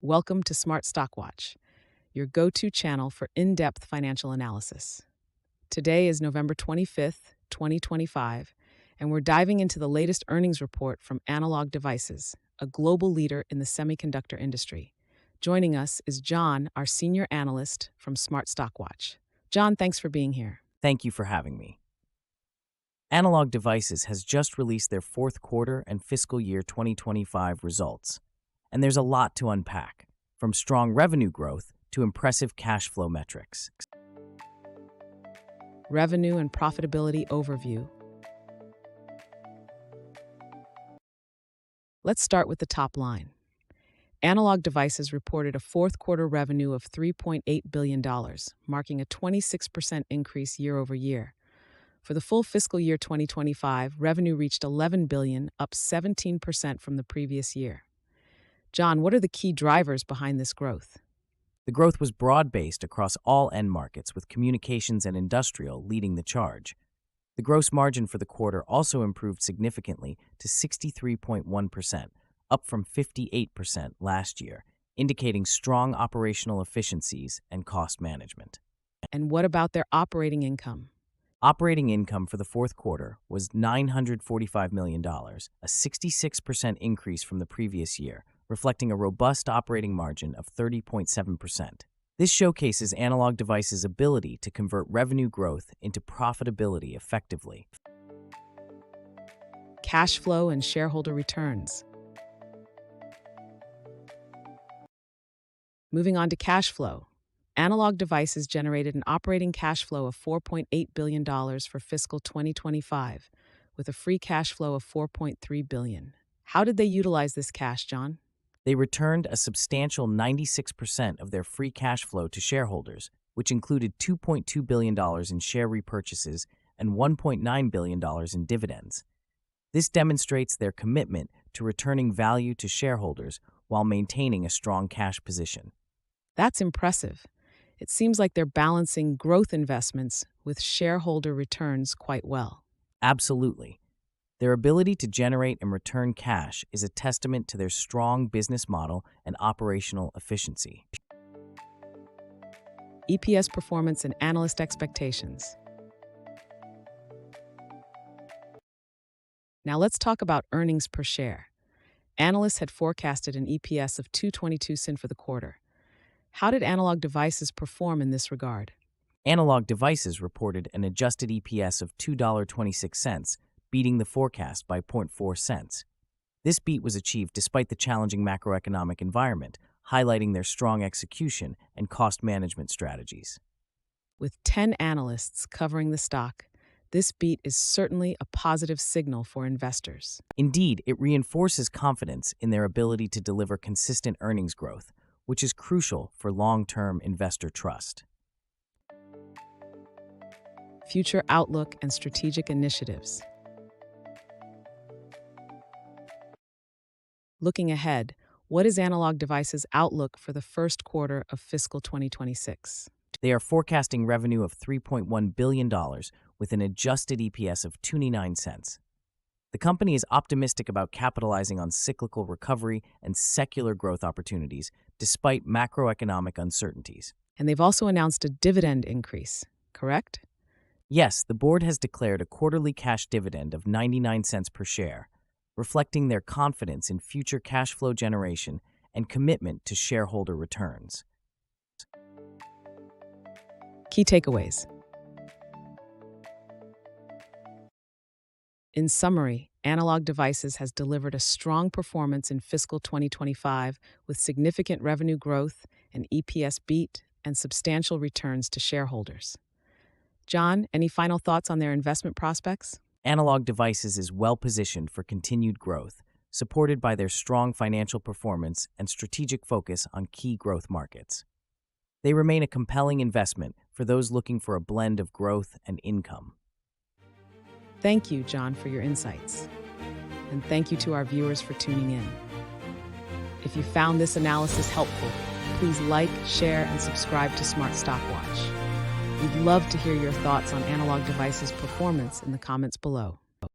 Welcome to Smart Stock Watch, your go-to channel for in-depth financial analysis. Today is November 25th, 2025, and we're diving into the latest earnings report from Analog Devices, a global leader in the semiconductor industry. Joining us is John, our senior analyst from Smart Stock Watch. John, thanks for being here. Thank you for having me. Analog Devices has just released their fourth quarter and fiscal year 2025 results, and there's a lot to unpack, from strong revenue growth to impressive cash flow metrics. Revenue and profitability overview. Let's start with the top line. Analog Devices reported a fourth quarter revenue of $3.8 billion, marking a 26% increase year over year. For the full fiscal year 2025, revenue reached $11 billion, up 17% from the previous year. John, what are the key drivers behind this growth? The growth was broad-based across all end markets, with communications and industrial leading the charge. The gross margin for the quarter also improved significantly to 63.1%, up from 58% last year, indicating strong operational efficiencies and cost management. And what about their operating income? Operating income for the fourth quarter was $945 million, a 66% increase from the previous year, reflecting a robust operating margin of 30.7%. This showcases Analog Devices' ability to convert revenue growth into profitability effectively. Cash flow and shareholder returns. Moving on to cash flow. Analog Devices generated an operating cash flow of $4.8 billion for fiscal 2025, with a free cash flow of $4.3 billion. How did they utilize this cash, John? They returned a substantial 96% of their free cash flow to shareholders, which included $2.2 billion in share repurchases and $1.9 billion in dividends. This demonstrates their commitment to returning value to shareholders while maintaining a strong cash position. That's impressive. It seems like they're balancing growth investments with shareholder returns quite well. Absolutely. Their ability to generate and return cash is a testament to their strong business model and operational efficiency. EPS performance and analyst expectations. Now let's talk about earnings per share. Analysts had forecasted an EPS of $2.22 for the quarter. How did Analog Devices perform in this regard? Analog Devices reported an adjusted EPS of $2.26, beating the forecast by 0.4 cents. This beat was achieved despite the challenging macroeconomic environment, highlighting their strong execution and cost management strategies. With 10 analysts covering the stock, this beat is certainly a positive signal for investors. Indeed, it reinforces confidence in their ability to deliver consistent earnings growth, which is crucial for long-term investor trust. Future outlook and strategic initiatives. Looking ahead, what is Analog Devices' outlook for the first quarter of fiscal 2026? They are forecasting revenue of $3.1 billion with an adjusted EPS of 29 cents. The company is optimistic about capitalizing on cyclical recovery and secular growth opportunities despite macroeconomic uncertainties. And they've also announced a dividend increase, correct? Yes, the board has declared a quarterly cash dividend of 99 cents per share, reflecting their confidence in future cash flow generation and commitment to shareholder returns. Key takeaways. In summary, Analog Devices has delivered a strong performance in fiscal 2025 with significant revenue growth, an EPS beat, and substantial returns to shareholders. John, any final thoughts on their investment prospects? Analog Devices is well-positioned for continued growth, supported by their strong financial performance and strategic focus on key growth markets. They remain a compelling investment for those looking for a blend of growth and income. Thank you, John, for your insights. And thank you to our viewers for tuning in. If you found this analysis helpful, please like, share, and subscribe to Smart Stock Watch. We'd love to hear your thoughts on analog devices' performance in the comments below.